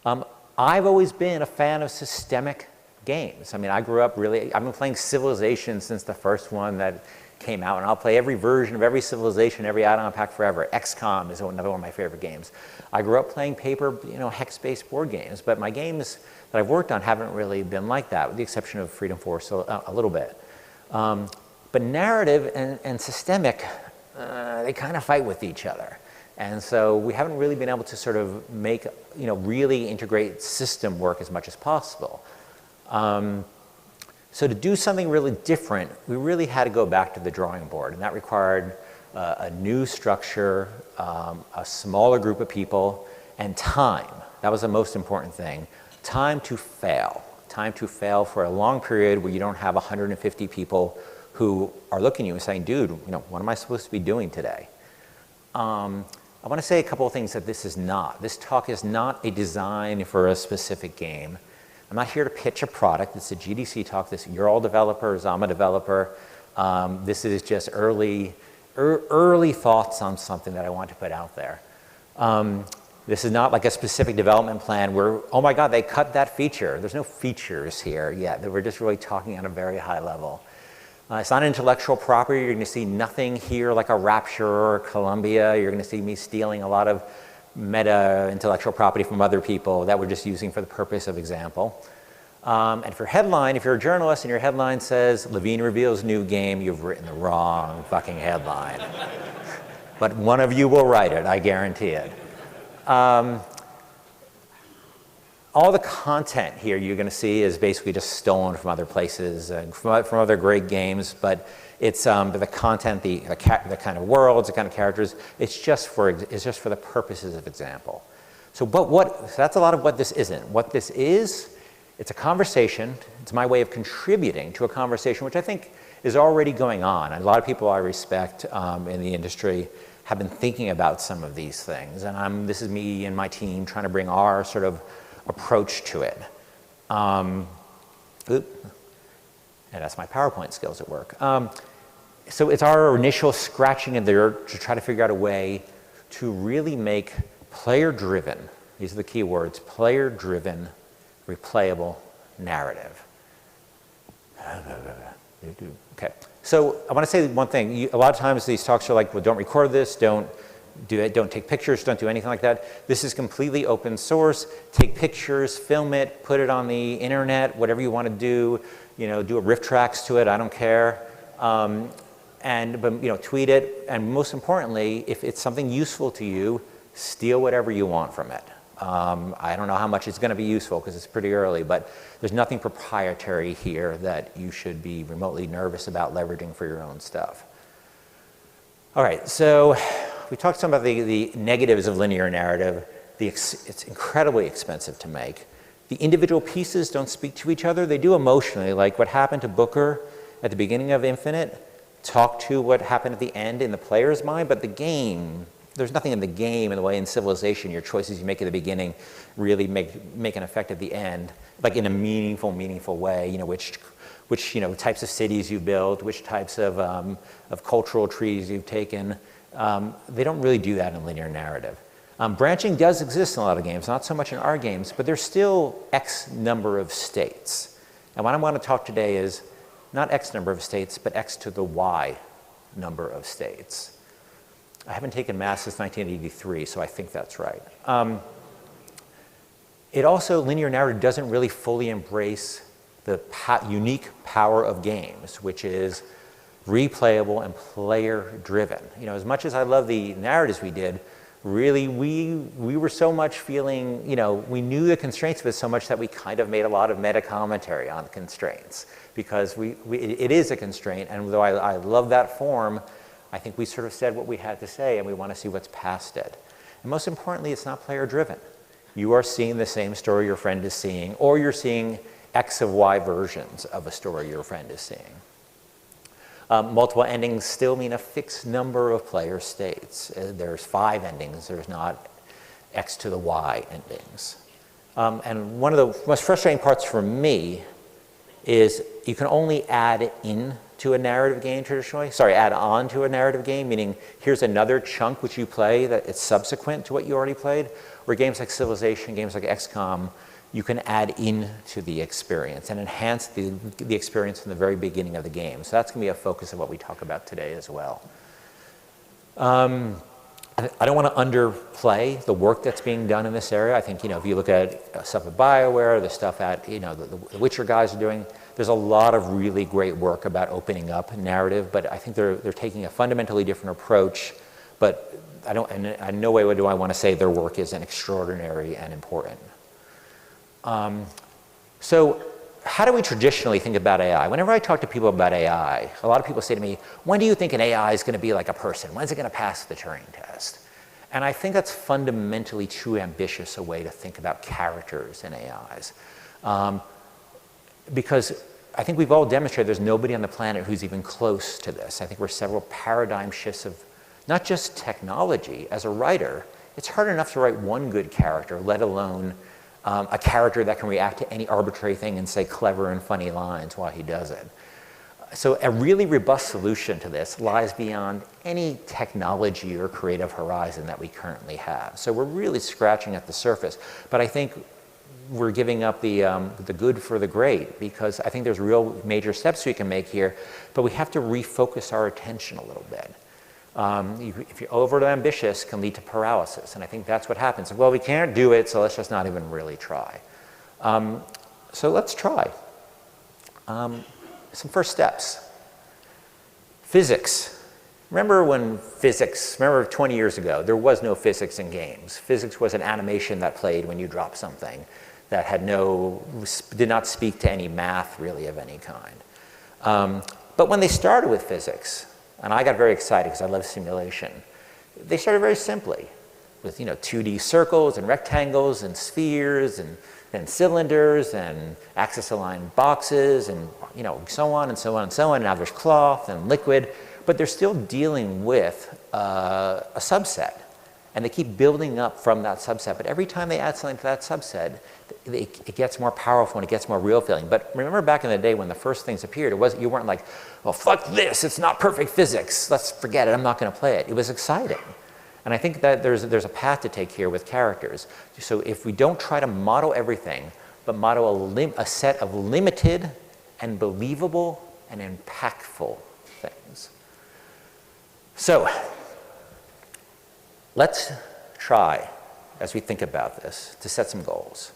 I've always been a fan of systemic games. I mean, I grew up really, I've been playing Civilization since the first one that came out, and I'll play every version of every Civilization, every add-on pack forever. XCOM is another one of my favorite games. I grew up playing paper, hex-based board games, but my games that I've worked on haven't really been like that, with the exception of Freedom Force a little bit. But narrative and systemic, they kind of fight with each other. And so we haven't really been able to sort of make, really integrate system work as much as possible. So to do something really different, we really had to go back to the drawing board, and that required a new structure, a smaller group of people, and time. That was the most important thing. Time to fail. Time to fail for a long period where you don't have 150 people who are looking at you and saying, dude, what am I supposed to be doing today? I want to say a couple of things that this is not. This talk is not a design for a specific game. I'm not here to pitch a product. It's a GDC talk. You're all developers. I'm a developer. This is just early thoughts on something that I want to put out there. This is not like a specific development plan where, oh my God, they cut that feature. There's no features here yet. We're just really talking on a very high level. It's not intellectual property. You're going to see nothing here like a Rapture or Columbia. You're going to see me stealing a lot of meta intellectual property from other people that we're just using for the purpose of example. And for headline, if you're a journalist and your headline says, Levine reveals new game, you've written the wrong fucking headline. But one of you will write it, I guarantee it. All the content here you're going to see is basically just stolen from other places and from other great games, but it's the content, the kind of worlds, the kind of characters. It's just for the purposes of example. So that's a lot of what this isn't. What this is, it's a conversation. It's my way of contributing to a conversation, which I think is already going on. And a lot of people I respect in the industry have been thinking about some of these things, and this is me and my team trying to bring our sort of approach to it. And that's my PowerPoint skills at work. So it's our initial scratching in there to try to figure out a way to really make player-driven, these are the key words, player-driven, replayable narrative. Okay, so I want to say one thing. A lot of times these talks are like, well, don't record this, don't do it, don't take pictures, don't do anything like that. This is completely open source. Take pictures, film it, put it on the internet, whatever you want to do. Do a riff tracks to it, I don't care. But tweet it, and most importantly, if it's something useful to you, steal whatever you want from it. I don't know how much it's going to be useful because it's pretty early, but there's nothing proprietary here that you should be remotely nervous about leveraging for your own stuff. All right, so we talked some about the negatives of linear narrative. It's incredibly expensive to make. The individual pieces don't speak to each other. They do emotionally, like what happened to Booker at the beginning of Infinite talked to what happened at the end in the player's mind, but the game, there's nothing in the game in the way in Civilization, your choices you make at the beginning really make an effect at the end, like in a meaningful way, which types of cities you built, which types of cultural trees you've taken. They don't really do that in linear narrative. Branching does exist in a lot of games, not so much in our games, but there's still X number of states. And what I want to talk today is not X number of states, but X to the Y number of states. I haven't taken math since 1983, so I think that's right. Linear narrative doesn't really fully embrace the unique power of games, which is replayable and player-driven. As much as I love the narratives we did, really we were so much feeling, we knew the constraints of it so much that we kind of made a lot of meta commentary on the constraints because it is a constraint, and though I love that form, I think we sort of said what we had to say and we want to see what's past it. And most importantly, it's not player-driven. You are seeing the same story your friend is seeing, or you're seeing X of Y versions of a story your friend is seeing. Multiple endings still mean a fixed number of player states. There's 5 endings, there's not X to the Y endings. And one of the most frustrating parts for me is you can only add in to a narrative game traditionally, sorry, add on to a narrative game, meaning here's another chunk which you play that it's subsequent to what you already played, where games like Civilization, games like XCOM, you can add in to the experience and enhance the experience from the very beginning of the game. So that's going to be a focus of what we talk about today as well. I don't want to underplay the work that's being done in this area. I think, if you look at stuff at BioWare, the stuff at, the Witcher guys are doing, there's a lot of really great work about opening up narrative, but I think they're taking a fundamentally different approach, but in no way do I want to say their work isn't extraordinary and important. So how do we traditionally think about AI? Whenever I talk to people about AI, a lot of people say to me, when do you think an AI is going to be like a person? When's it going to pass the Turing test? And I think that's fundamentally too ambitious a way to think about characters in AIs. Because I think we've all demonstrated there's nobody on the planet who's even close to this. I think we're several paradigm shifts of not just technology. As a writer, it's hard enough to write one good character, let alone a character that can react to any arbitrary thing and say clever and funny lines while he does it. So a really robust solution to this lies beyond any technology or creative horizon that we currently have. So we're really scratching at the surface. But I think we're giving up the good for the great, because I think there's real major steps we can make here, but we have to refocus our attention a little bit. If you're overly ambitious, can lead to paralysis, and I think that's what happens. Well, we can't do it, so let's just not even really try. So let's try. Some first steps. Physics. Remember 20 years ago, there was no physics in games. Physics was an animation that played when you dropped something that did not speak to any math really of any kind. But when they started with physics, and I got very excited because I love simulation, they started very simply with 2D circles and rectangles and spheres and cylinders and axis-aligned boxes and so on and so on and so on. Now there's cloth and liquid, but they're still dealing with a subset, and they keep building up from that subset. But every time they add something to that subset, it gets more powerful and it gets more real feeling. But remember back in the day when the first things appeared, you weren't like, well, fuck this, it's not perfect physics, let's forget it, I'm not going to play it. It was exciting. And I think that there's a path to take here with characters. So if we don't try to model everything, but model a set of limited and believable and impactful things. So let's try, as we think about this, to set some goals.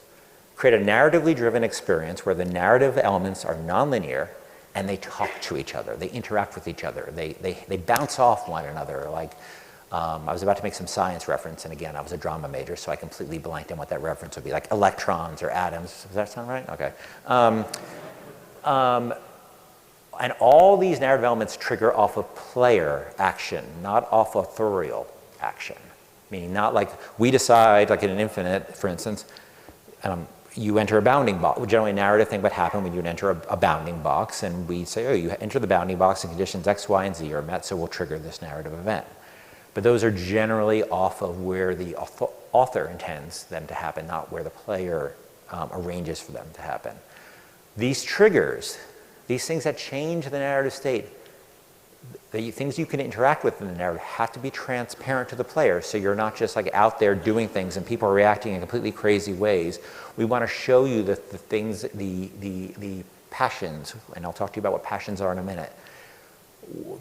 Create a narratively driven experience where the narrative elements are nonlinear and they talk to each other, they interact with each other, they bounce off one another. Like, I was about to make some science reference, and again, I was a drama major, so I completely blanked on what that reference would be, like electrons or atoms. Does that sound right? Okay. And all these narrative elements trigger off of player action, not off authorial action. Meaning not like we decide, like in an infinite, for instance, you enter a bounding box. Generally, a narrative thing would happen when you enter a bounding box, and we say, oh, you enter the bounding box and conditions X, Y, and Z are met, so we'll trigger this narrative event. But those are generally off of where the author intends them to happen, not where the player arranges for them to happen. These triggers, these things that change the narrative state, the things you can interact with in the narrative have to be transparent to the player, so you're not just like out there doing things and people are reacting in completely crazy ways. We want to show you the things, the passions, and I'll talk to you about what passions are in a minute,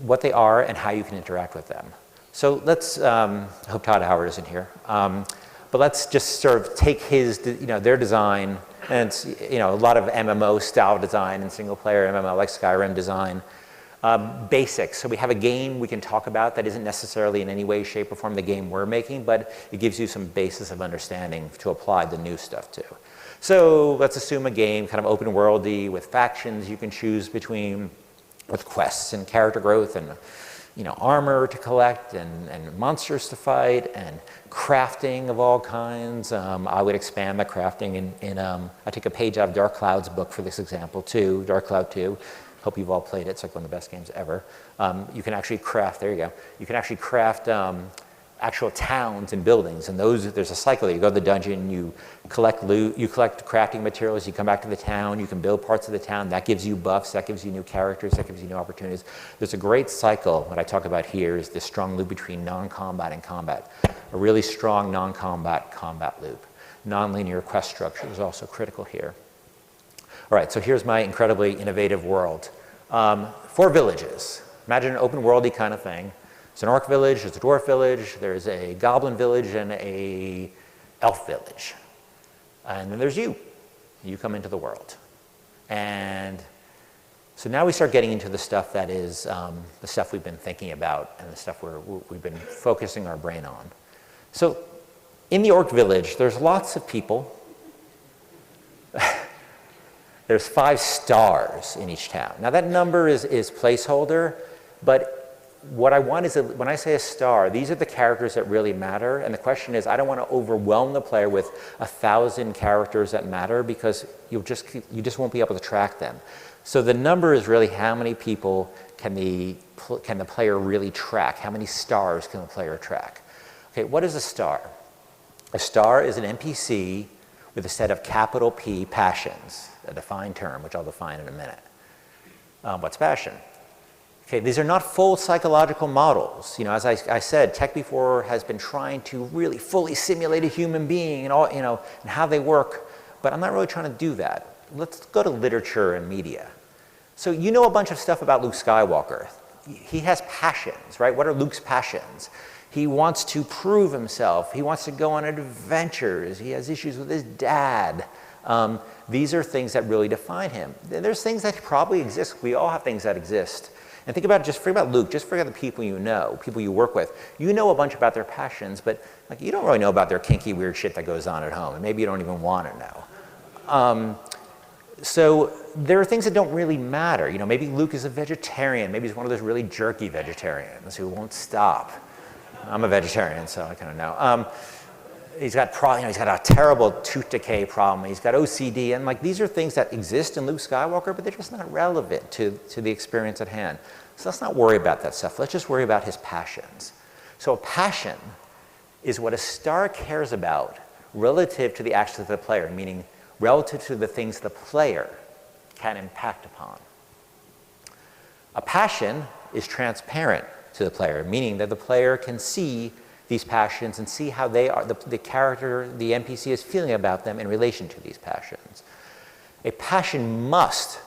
what they are and how you can interact with them. So let's, I hope Todd Howard isn't here, but let's just sort of take their design, and it's, a lot of MMO style design and single player MMO like Skyrim design. Basics. So we have a game we can talk about that isn't necessarily in any way, shape, or form the game we're making, but it gives you some basis of understanding to apply the new stuff to. So let's assume a game, kind of open worldy with factions you can choose between, with quests and character growth and armor to collect and monsters to fight and crafting of all kinds. I would expand the crafting I take a page out of Dark Cloud's book for this example too, Dark Cloud 2. Hope you've all played it. It's like one of the best games ever. You can actually craft, there you go. You can actually craft actual towns and buildings, and there's a cycle there. You go to the dungeon, you collect loot, you collect crafting materials, you come back to the town, you can build parts of the town, that gives you buffs, that gives you new characters, that gives you new opportunities. There's a great cycle. What I talk about here is this strong loop between non-combat and combat. A really strong non-combat combat loop. Non-linear quest structure is also critical here. All right, so here's my incredibly innovative world. 4 villages. Imagine an open worldy kind of thing. There's an orc village, there's a dwarf village, there's a goblin village, and a elf village. And then there's you. You come into the world. And so now we start getting into the stuff that is the stuff we've been thinking about and the stuff we've been focusing our brain on. So in the orc village, there's lots of people. There's 5 stars in each town. Now that number is placeholder, but what I want is, when I say a star, these are the characters that really matter. And the question is, I don't want to overwhelm the player with 1,000 characters that matter, because you just won't be able to track them. So the number is really how many people can the player really track? How many stars can the player track? Okay, what is a star? A star is an NPC with a set of capital P passions, a defined term, which I'll define in a minute. What's passion? Okay, these are not full psychological models. You know, as I said, tech before has been trying to really fully simulate a human being and all, you know, and how they work, but I'm not really trying to do that. Let's go to literature and media. So you know a bunch of stuff about Luke Skywalker. He has passions, right? What are Luke's passions? He wants to prove himself. He wants to go on adventures. He has issues with his dad. These are things that really define him. There's things that probably exist. We all have things that exist. And think about, just forget about Luke, just forget the people you know, people you work with. You know a bunch about their passions, but like, you don't really know about their kinky, weird shit that goes on at home, and maybe you don't even want to know. So there are things that don't really matter. You know, maybe Luke is a vegetarian. Maybe he's one of those really jerky vegetarians who won't stop. I'm a vegetarian, so I kind of know. He's got a terrible tooth decay problem. He's got OCD, and like, these are things that exist in Luke Skywalker, but they're just not relevant to the experience at hand. So let's not worry about that stuff. Let's just worry about his passions. So a passion is what a star cares about relative to the actions of the player, meaning relative to the things the player can impact upon. A passion is transparent to the player, meaning that the player can see these passions and see how they are, the character, the NPC is feeling about them in relation to these passions. A passion must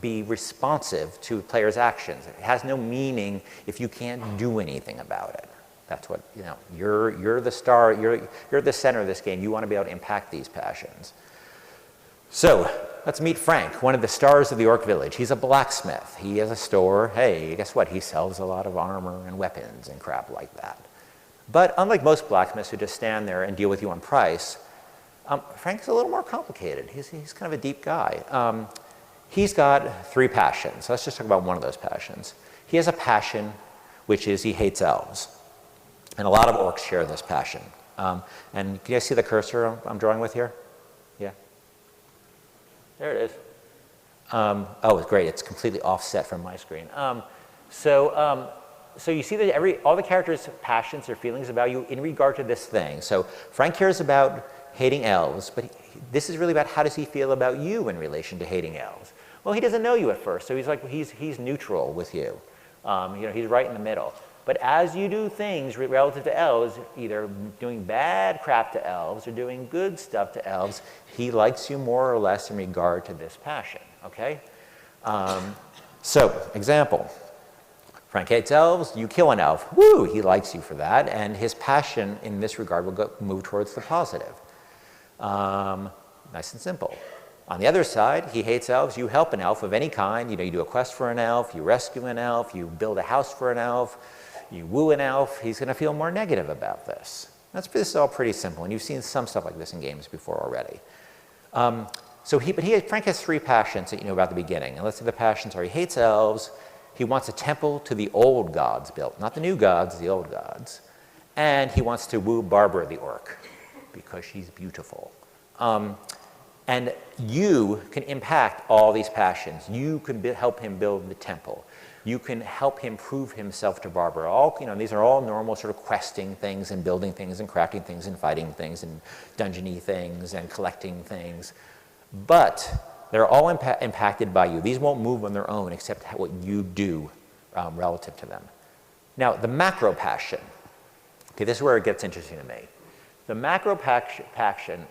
be responsive to the player's actions. It has no meaning if you can't do anything about it. That's what, you know, you're the star, you're the center of this game. You want to be able to impact these passions. So let's meet Frank, one of the stars of the orc village. He's a blacksmith. He has a store. Hey, guess what? He sells a lot of armor and weapons and crap like that. But unlike most blacksmiths who just stand there and deal with you on price, Frank's a little more complicated. He's kind of a deep guy. He's got 3 passions. Let's just talk about one of those passions. He has a passion, which is he hates elves. And a lot of orcs share this passion. And can you guys see the cursor I'm drawing with here? Yeah? There it is. Oh, it's great. It's completely offset from my screen. So you see that all the characters' passions or feelings about you in regard to this thing. So Frank cares about hating elves, but this is really about how does he feel about you in relation to hating elves. Well, he doesn't know you at first, so he's neutral with you. You know, he's right in the middle. But as you do things relative to elves, either doing bad crap to elves or doing good stuff to elves, he likes you more or less in regard to this passion. Okay. So example. Frank hates elves, you kill an elf. Woo, he likes you for that, and his passion in this regard will move towards the positive. Nice and simple. On the other side, he hates elves, you help an elf of any kind. You know, you do a quest for an elf, you rescue an elf, you build a house for an elf, you woo an elf. He's going to feel more negative about this. This is all pretty simple, and you've seen some stuff like this in games before already. Frank has 3 passions that you know about at the beginning. And let's say the passions are he hates elves, he wants a temple to the old gods built, not the new gods, the old gods. And he wants to woo Barbara the orc because she's beautiful. And you can impact all these passions. You can help him build the temple. You can help him prove himself to Barbara. All, you know, these are all normal sort of questing things and building things and crafting things and fighting things and dungeony things and collecting things. But they're all impacted by you. These won't move on their own except what you do relative to them. Now, the macro passion. Okay, this is where it gets interesting to me. The macro passion,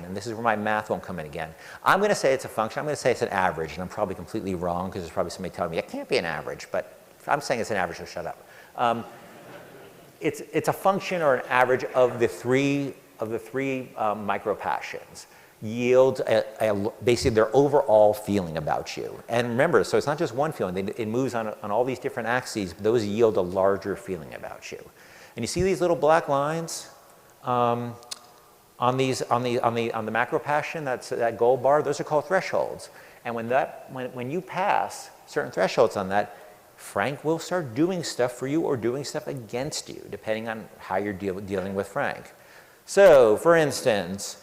and this is where my math won't come in again. I'm going to say it's a function. I'm going to say it's an average, and I'm probably completely wrong because there's probably somebody telling me it can't be an average, but I'm saying it's an average, so shut up. It's a function or an average of the three micro passions. Yield basically their overall feeling about you. And remember, so it's not just one feeling. It moves on all these different axes. But those yield a larger feeling about you. And you see these little black lines on the macro passion, that gold bar. Those are called thresholds. And when you pass certain thresholds on that, Frank will start doing stuff for you or doing stuff against you, depending on how you're dealing with Frank. So, for instance,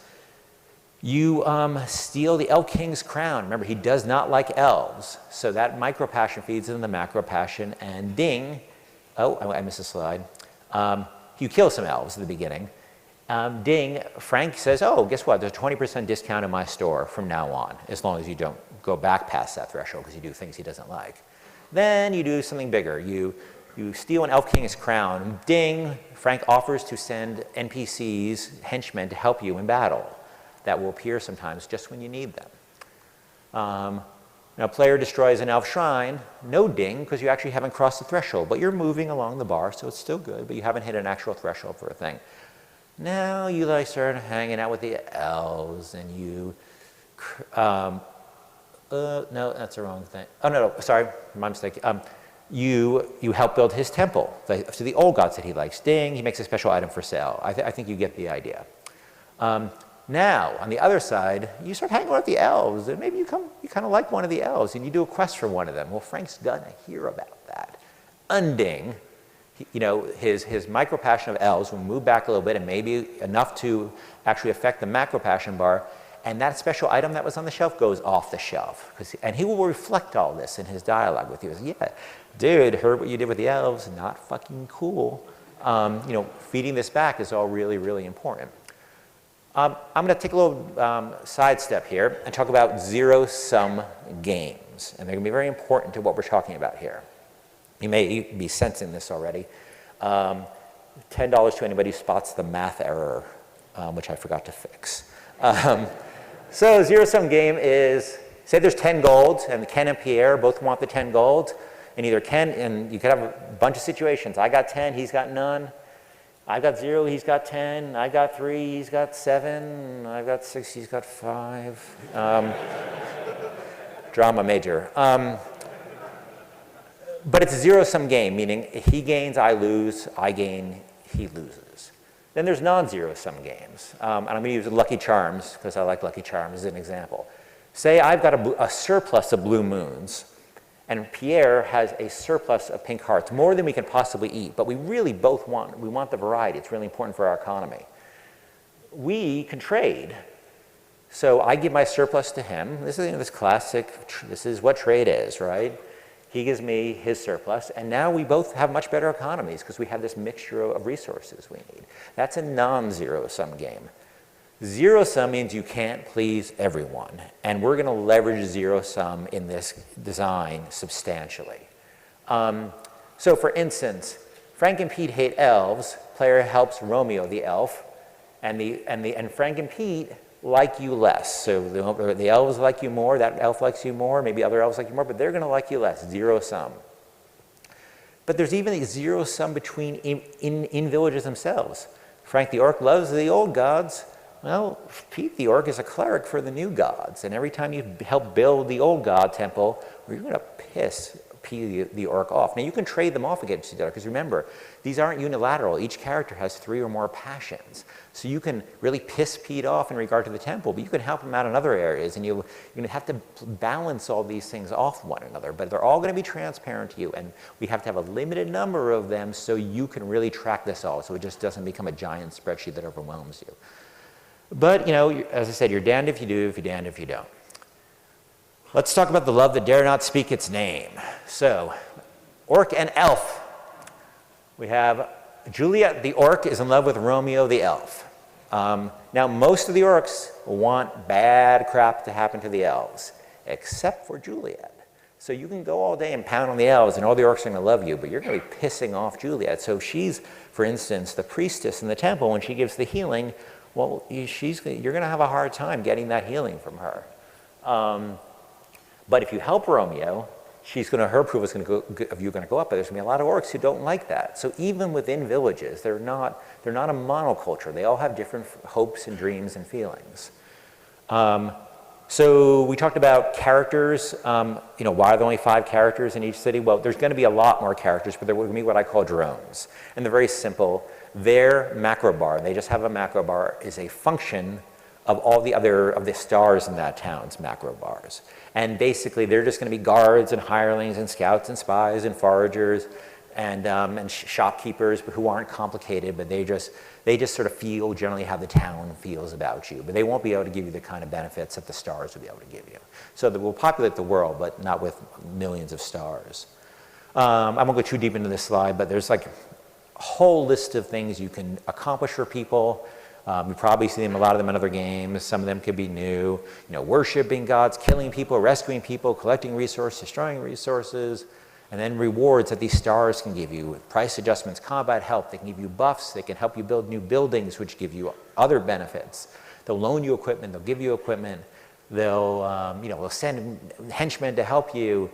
you steal the Elf King's crown. Remember, he does not like elves. So that micro passion feeds into the macro passion, and ding, oh, I missed a slide. You kill some elves at the beginning. Ding, Frank says, oh, guess what? There's a 20% discount in my store from now on, as long as you don't go back past that threshold because you do things he doesn't like. Then you do something bigger. You steal an Elf King's crown. Ding, Frank offers to send NPCs, henchmen, to help you in battle. That will appear sometimes just when you need them. Now, player destroys an elf shrine. No ding, because you actually haven't crossed the threshold, but you're moving along the bar, so it's still good, but you haven't hit an actual threshold for a thing. Now you like start hanging out with the elves, and you, no, that's the wrong thing. Oh, no, sorry, my mistake. You help build his temple to the old gods that he likes. Ding, he makes a special item for sale. I think you get the idea. Now, on the other side, you start hanging out with the elves, and maybe you kind of like one of the elves, and you do a quest for one of them. Well, Frank's gonna hear about that. Unding, you know, his micro passion of elves will move back a little bit, and maybe enough to actually affect the macro passion bar, and that special item that was on the shelf goes off the shelf. And he will reflect all this in his dialogue with you. He says, yeah, dude, heard what you did with the elves, not fucking cool. You know, feeding this back is all really, really important. I'm going to take a little sidestep here and talk about zero-sum games. And they're going to be very important to what we're talking about here. You may be sensing this already. $10 to anybody who spots the math error, which I forgot to fix. So zero-sum game is, say there's 10 gold, and Ken and Pierre both want the 10 gold. And either Ken, and you could have a bunch of situations. I got 10, he's got none. I've got 0, he's got 10. I got 3, he's got 7. I've got 6, he's got 5. Drama major. But it's a zero-sum game, meaning he gains, I lose, I gain, he loses. Then there's non-zero-sum games. And I'm going to use Lucky Charms, because I like Lucky Charms as an example. Say I've got a surplus of blue moons, and Pierre has a surplus of pink hearts, more than we can possibly eat, but we really both want the variety. It's really important for our economy. We can trade. So I give my surplus to him. This is this classic, this is what trade is, right? He gives me his surplus, and now we both have much better economies because we have this mixture of resources we need. That's a non-zero-sum game. Zero-sum means you can't please everyone, and we're going to leverage zero-sum in this design substantially. So for instance, Frank and Pete hate elves. Player helps Romeo the elf, and Frank and Pete like you less. So the elves like you more, that elf likes you more, maybe other elves like you more, but they're going to like you less. Zero-sum. But there's even a zero-sum between in villages themselves. Frank the orc loves the old gods. Well, Pete the orc is a cleric for the new gods, and every time you help build the old god temple, you're going to piss Pete the orc off. Now, you can trade them off against each other, because remember, these aren't unilateral. Each character has 3 or more passions. So you can really piss Pete off in regard to the temple, but you can help him out in other areas, and you're going to have to balance all these things off one another, but they're all going to be transparent to you, and we have to have a limited number of them so you can really track this all, so it just doesn't become a giant spreadsheet that overwhelms you. But, you know, as I said, you're damned if you do, if you're damned if you don't. Let's talk about the love that dare not speak its name. So, orc and elf. We have Juliet the orc is in love with Romeo the elf. Now, most of the orcs want bad crap to happen to the elves, except for Juliet. So you can go all day and pound on the elves, and all the orcs are going to love you, but you're going to be pissing off Juliet. So she's, for instance, the priestess in the temple. When she gives the healing, well, you're going to have a hard time getting that healing from her. But if you help Romeo, her approval of you going to go up, but there's going to be a lot of orcs who don't like that. So even within villages, they're not a monoculture. They all have different hopes and dreams and feelings. So we talked about characters. Why are there only 5 characters in each city? Well, there's going to be a lot more characters, but there will be what I call drones. And they're very simple. Their macro bar, they just have a macro bar, is a function of all the stars in that town's macro bars. And basically, they're just going to be guards and hirelings and scouts and spies and foragers and shopkeepers who aren't complicated, but they just sort of feel generally how the town feels about you. But they won't be able to give you the kind of benefits that the stars will be able to give you. So they will populate the world, but not with millions of stars. I won't go too deep into this slide, but there's like a whole list of things you can accomplish for people. You probably see them, a lot of them in other games. Some of them could be new. Worshiping gods, killing people, rescuing people, collecting resources, destroying resources, and then rewards that these stars can give you. Price adjustments, combat help. They can give you buffs. They can help you build new buildings, which give you other benefits. They'll loan you equipment. They'll give you equipment. They'll send henchmen to help you.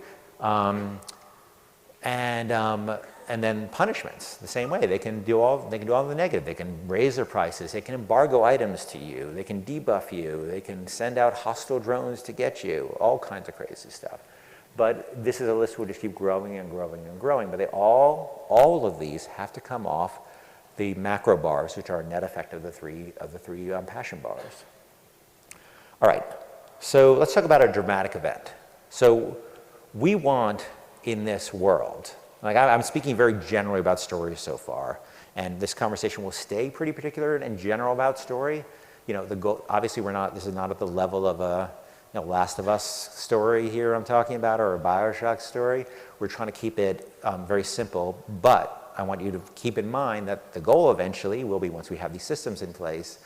And then punishments, the same way. They can do all the negative. They can raise their prices. They can embargo items to you. They can debuff you. They can send out hostile drones to get you. All kinds of crazy stuff. But this is a list that will just keep growing and growing and growing. But all of these have to come off the macro bars, which are a net effect of the three passion bars. All right. So let's talk about a dramatic event. So we want in this world. I'm speaking very generally about stories so far, and this conversation will stay pretty particular and general about story. The goal, obviously, this is not at the level of a Last of Us story here I'm talking about, or a Bioshock story. We're trying to keep it very simple, but I want you to keep in mind that the goal eventually will be, once we have these systems in place,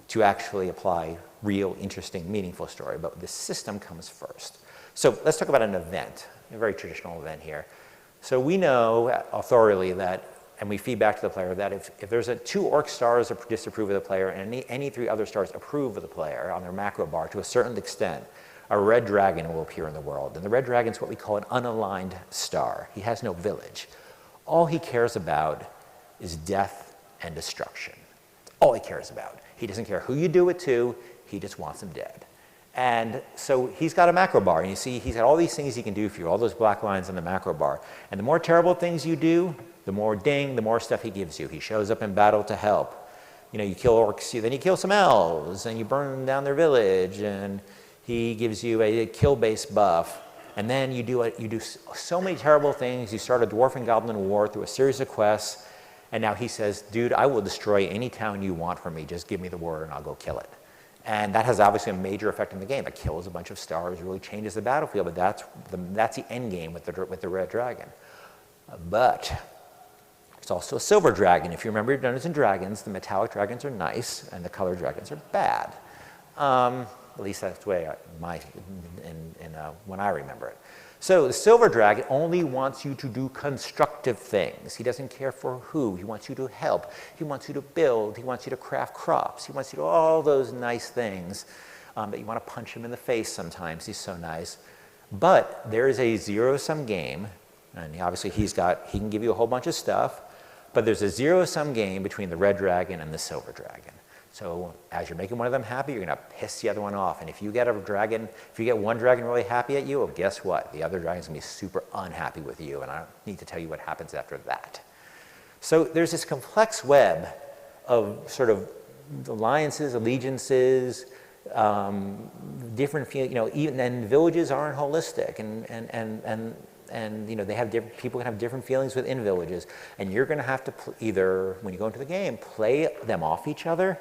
to actually apply real, interesting, meaningful story. But the system comes first. So let's talk about an event, a very traditional event here. So we know authorially that, and we feed back to the player, that if there's 2 orc stars that disapprove of the player and any 3 other stars approve of the player on their macro bar to a certain extent, a red dragon will appear in the world. And the red dragon is what we call an unaligned star. He has no village. All he cares about is death and destruction. All he cares about. He doesn't care who you do it to. He just wants them dead. And so he's got a macro bar, and you see he's got all these things he can do for you, all those black lines on the macro bar. And the more terrible things you do, the more ding, the more stuff he gives you. He shows up in battle to help. You kill orcs, then you kill some elves, and you burn down their village, and he gives you a kill-based buff. And then you do so many terrible things. You start a dwarf and goblin war through a series of quests, and now he says, dude, I will destroy any town you want from me. Just give me the word, and I'll go kill it. And that has obviously a major effect on the game. It kills a bunch of stars, really changes the battlefield, but that's the end game with the red dragon. But it's also a silver dragon. If you remember your Dungeons & Dragons, the metallic dragons are nice, and the colored dragons are bad. At least that's the way when I remember it. So the silver dragon only wants you to do constructive things. He doesn't care for who. He wants you to help. He wants you to build. He wants you to craft crops. He wants you to do all those nice things that you want to punch him in the face sometimes. He's so nice. But there is a zero-sum game, and obviously he can give you a whole bunch of stuff, but there's a zero-sum game between the red dragon and the silver dragon. So as you're making one of them happy, you're going to piss the other one off. And if you get one dragon really happy at you, well, guess what? The other dragon's going to be super unhappy with you, and I don't need to tell you what happens after that. So there's this complex web of sort of alliances, allegiances, different feelings, and villages aren't holistic, and they have people can have different feelings within villages, and you're going to have to either, when you go into the game, play them off each other,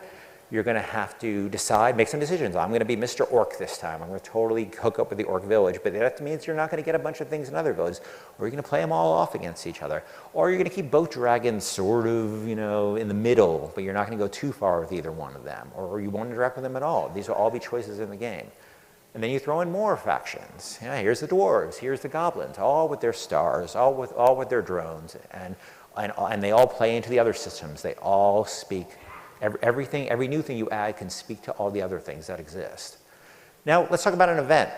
you're going to have to decide, make some decisions. I'm going to be Mr. Orc this time. I'm going to totally hook up with the Orc village, but that means you're not going to get a bunch of things in other villages, or you're going to play them all off against each other, or you're going to keep both dragons sort of, you know, in the middle, but you're not going to go too far with either one of them, or you won't interact with them at all. These will all be choices in the game. And then you throw in more factions. Yeah, here's the dwarves, here's the goblins, all with their stars, all with their drones, and they all play into the other systems. They all speak. Every new thing you add can speak to all the other things that exist. Now, let's talk about an event.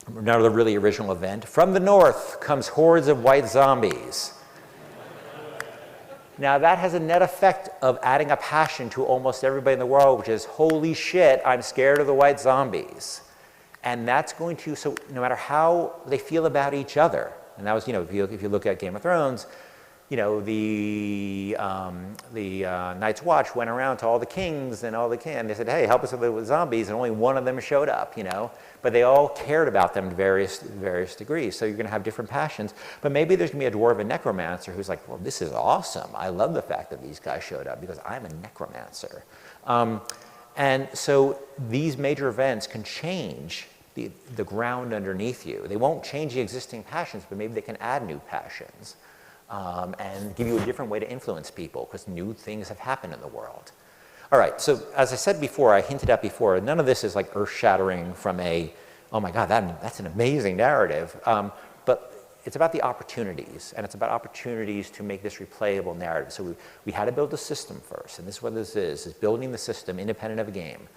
Another really original event. From the north comes hordes of white zombies. Now, that has a net effect of adding a passion to almost everybody in the world, which is, holy shit, I'm scared of the white zombies. And that's going to, so no matter how they feel about each other, and that was, you know, if you look at Game of Thrones, you know, the Night's Watch went around to all the kings and all the and they said, hey, help us with zombies, and only one of them showed up, you know. But they all cared about them to various degrees. So you're going to have different passions. But maybe there's going to be a dwarven necromancer who's like, well, this is awesome. I love the fact that these guys showed up because I'm a necromancer. And so these major events can change the ground underneath you. They won't change the existing passions, but maybe they can add new passions. And give you a different way to influence people because new things have happened in the world. All right, so as I said before, I hinted at before, none of this is like earth-shattering from a, oh my God, that's an amazing narrative. But it's about the opportunities, and it's about opportunities to make this replayable narrative. So we had to build a system first, and this is what this is building the system independent of a game.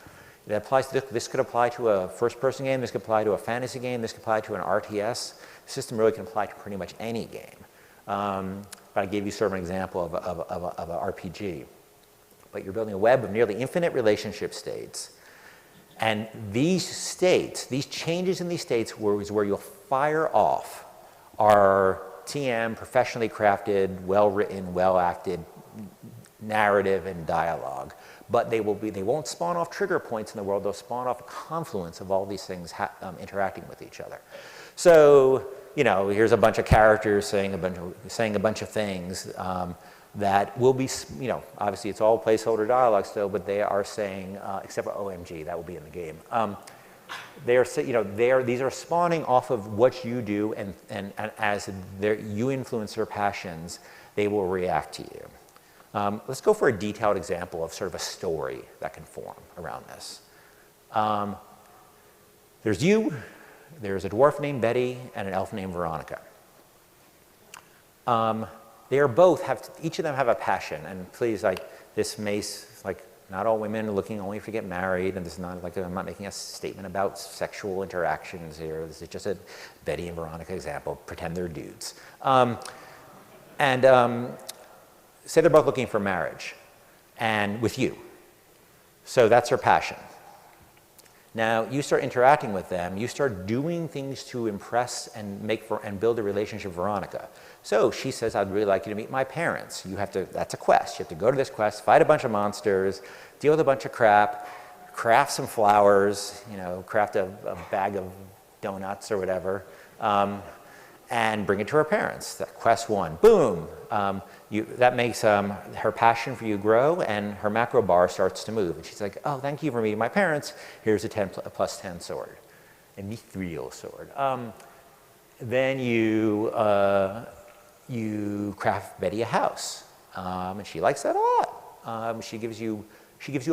It applies to this could apply to a first-person game, this could apply to a fantasy game, this could apply to an RTS. The system really can apply to pretty much any game. But I gave you sort of an example of an RPG. But you're building a web of nearly infinite relationship states. And these states, these changes in these states is where you'll fire off our TM, professionally crafted, well-written, well-acted narrative and dialogue. But they won't spawn off trigger points in the world. They'll spawn off a confluence of all these things interacting with each other. So, you know, here's a bunch of characters saying a bunch of things that will be, you know, obviously it's all placeholder dialogue still, but they are saying, except for OMG, that will be in the game. They are, you know, these are spawning off of what you do, and as you influence their passions, they will react to you. Let's go for a detailed example of sort of a story that can form around this. There's you. There's a dwarf named Betty and an elf named Veronica. They are each of them have a passion, and please, this may, not all women are looking only to get married, and this is not I'm not making a statement about sexual interactions here. This is just a Betty and Veronica example. Pretend they're dudes. Say they're both looking for marriage, and with you. So that's their passion. Now, you start interacting with them, you start doing things to impress and build a relationship with Veronica. So she says, I'd really like you to meet my parents. That's a quest. You have to go to this quest, fight a bunch of monsters, deal with a bunch of crap, craft some flowers, you know, craft a bag of donuts or whatever, and bring it to her parents. That quest one, boom. That makes her passion for you grow, and her macro bar starts to move. And she's like, oh, thank you for meeting my parents. Here's a plus 10 sword, a mithril sword. Then you craft Betty a house, and she likes that a lot. She gives you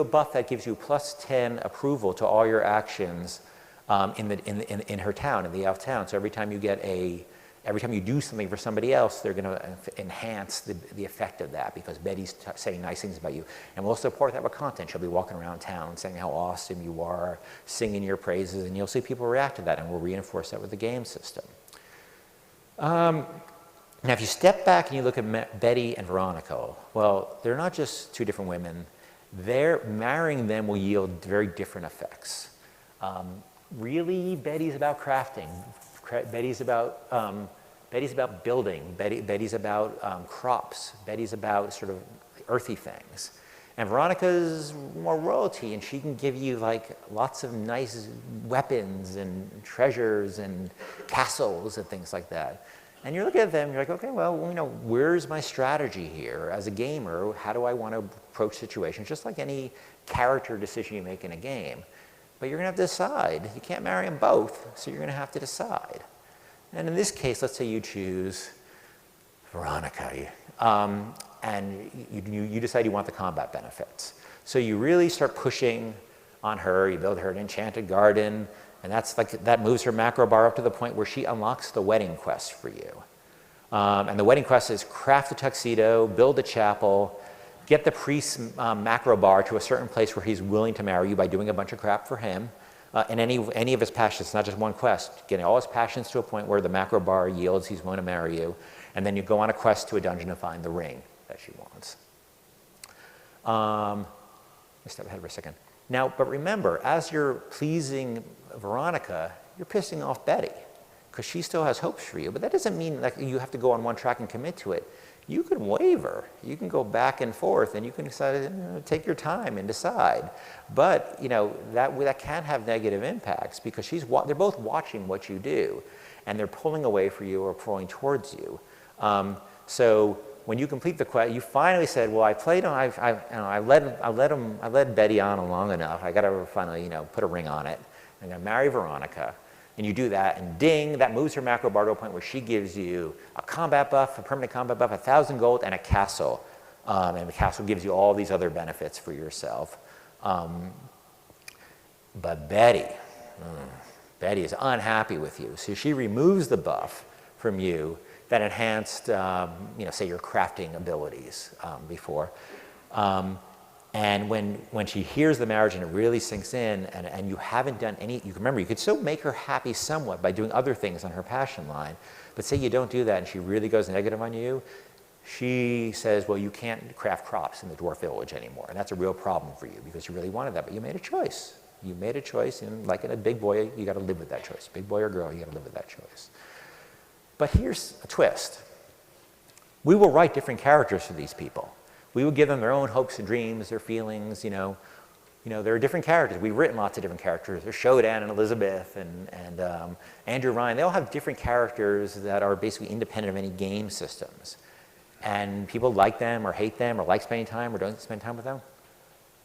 a buff that gives you plus 10 approval to all your actions in her town, in the elf town. So every time you do something for somebody else, they're going to enhance the effect of that because Betty's saying nice things about you. And we'll support that with content. She'll be walking around town saying how awesome you are, singing your praises, and you'll see people react to that, and we'll reinforce that with the game system. Now, if you step back and you look at Betty and Veronica, well, they're not just two different women. Marrying them will yield very different effects. Really, Betty's about crafting. Betty's about building. Betty's about crops. Betty's about sort of earthy things. And Veronica's more royalty, and she can give you like lots of nice weapons and treasures and castles and things like that. And you're looking at them, you're like, okay, well, you know, where's my strategy here? As a gamer, how do I want to approach situations? Just like any character decision you make in a game. But you're going to have to decide. You can't marry them both, so you're going to have to decide. And in this case, let's say you choose Veronica, and you decide you want the combat benefits. So you really start pushing on her. You build her an enchanted garden, and that moves her macro bar up to the point where she unlocks the wedding quest for you. And the wedding quest is craft a tuxedo, build a chapel, get the priest's macro bar to a certain place where he's willing to marry you by doing a bunch of crap for him. And any of his passions, not just one quest, getting all his passions to a point where the macro bar yields he's willing to marry you. And then you go on a quest to a dungeon to find the ring that she wants. Let me step ahead for a second. Now, but remember, as you're pleasing Veronica, you're pissing off Betty, because she still has hopes for you. But that doesn't mean that you have to go on one track and commit to it. You can waver. You can go back and forth, and you can decide, take your time and decide. But that can have negative impacts, because they're both watching what you do, and they're pulling away from you or pulling towards you. So when you complete the quest, you finally said, "Well, I led Betty on long enough. I got to finally, put a ring on it. I'm going to marry Veronica." And you do that, and ding, that moves her macro bar to a point where she gives you a combat buff, a permanent combat buff, 1,000 gold, and a castle. And the castle gives you all these other benefits for yourself. But Betty is unhappy with you. So she removes the buff from you that enhanced, say your crafting abilities before. And when she hears the marriage and it really sinks in, and you haven't done any, you remember, you could still make her happy somewhat by doing other things on her passion line, but say you don't do that and she really goes negative on you, she says, well, you can't craft crops in the dwarf village anymore, and that's a real problem for you because you really wanted that, but you made a choice. You made a choice, and like in a big boy, you got to live with that choice. Big boy or girl, you got to live with that choice. But here's a twist. We will write different characters for these people. We would give them their own hopes and dreams, their feelings, there are different characters. We've written lots of different characters. There's Shodan and Elizabeth and Andrew Ryan. They all have different characters that are basically independent of any game systems. And people like them or hate them or like spending time or don't spend time with them.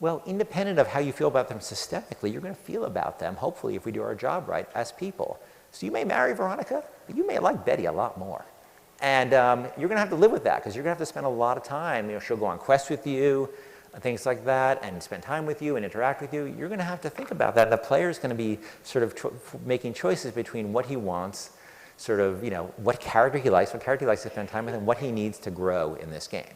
Well, independent of how you feel about them systemically, you're going to feel about them, hopefully, if we do our job right, as people. So you may marry Veronica, but you may like Betty a lot more. And you're going to have to live with that because you're going to have to spend a lot of time. She'll go on quests with you, and things like that, and spend time with you and interact with you. You're going to have to think about that. And the player's going to be sort of making choices between what he wants, sort of, what character he likes to spend time with, and what he needs to grow in this game.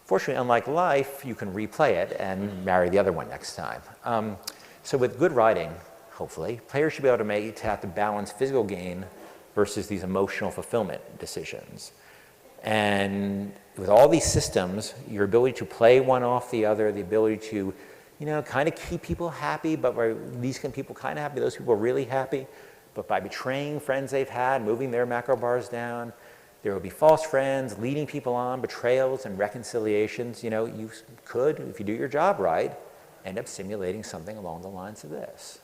Fortunately, unlike life, you can replay it and marry the other one next time. So with good writing, hopefully, players should be able to have to balance physical gain versus these emotional fulfillment decisions. And with all these systems, your ability to play one off the other, the ability to, kind of keep people happy, but these people kind of happy, those people are really happy, but by betraying friends they've had, moving their macro bars down, there will be false friends, leading people on, betrayals and reconciliations. You could, if you do your job right, end up simulating something along the lines of this.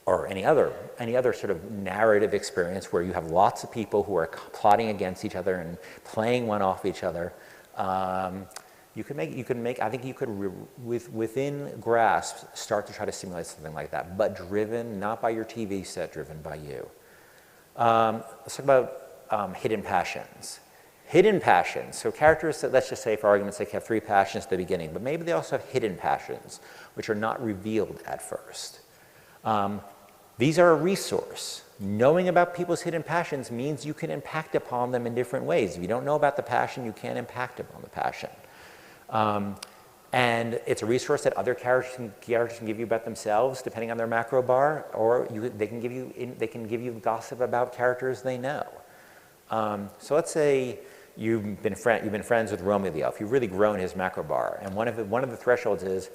Or any other sort of narrative experience where you have lots of people who are plotting against each other and playing one off each other. You could make. I think you could, within Grasp, start to try to simulate something like that, but driven not by your TV set, driven by you. Let's talk about hidden passions. Hidden passions. So characters that, let's just say, for argument's sake, have 3 passions at the beginning, but maybe they also have hidden passions, which are not revealed at first. These are a resource. Knowing about people's hidden passions means you can impact upon them in different ways. If you don't know about the passion, you can't impact upon the passion. And it's a resource that other characters can give you about themselves, depending on their macro bar, or they can give you gossip about characters they know. So let's say you've been friends with Romeo the Elf. You've really grown his macro bar, and one of the thresholds is,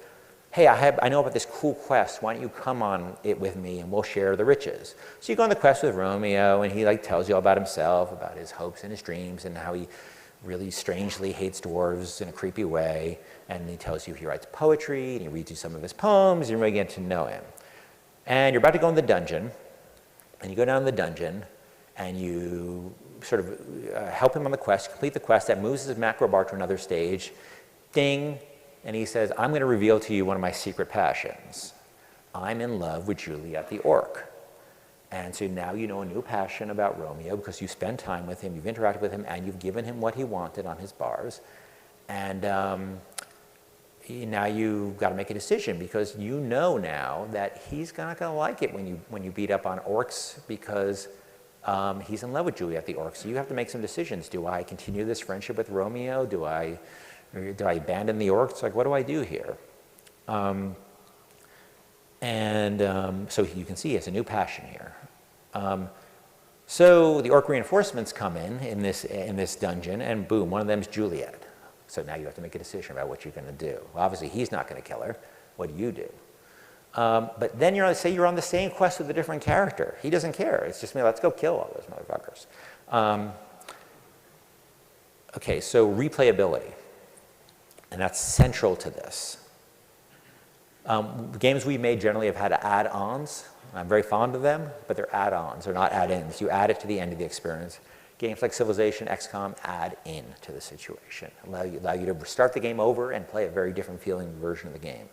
hey, I know about this cool quest. Why don't you come on it with me and we'll share the riches? So you go on the quest with Romeo, and he tells you all about himself, about his hopes and his dreams, and how he really strangely hates dwarves in a creepy way. And he tells you he writes poetry, and he reads you some of his poems, and you're really getting to know him. And you're about to go in the dungeon, and you go down the dungeon, and you sort of help him on the quest, complete the quest, that moves his macro bar to another stage, ding, and he says, I'm going to reveal to you one of my secret passions. I'm in love with Juliet the orc. And so now you know a new passion about Romeo because you spend time with him, you've interacted with him, and you've given him what he wanted on his bars. And now you've got to make a decision because you know now that he's not going to like it when you beat up on orcs because he's in love with Juliet the orc. So you have to make some decisions. Do I continue this friendship with Romeo? Do I abandon the orcs? Like, what do I do here? So you can see he has a new passion here. So the orc reinforcements come in this dungeon, and boom, one of them is Juliet. So now you have to make a decision about what you're going to do. Well, obviously, he's not going to kill her. What do you do? But then say you're on the same quest with a different character. He doesn't care. It's just me. Let's go kill all those motherfuckers. Okay, so replayability, and that's central to this. The games we made generally have had add-ons. I'm very fond of them, but they're add-ons. They're not add-ins. You add it to the end of the experience. Games like Civilization, XCOM add in to the situation, allow you to start the game over and play a very different feeling version of the game.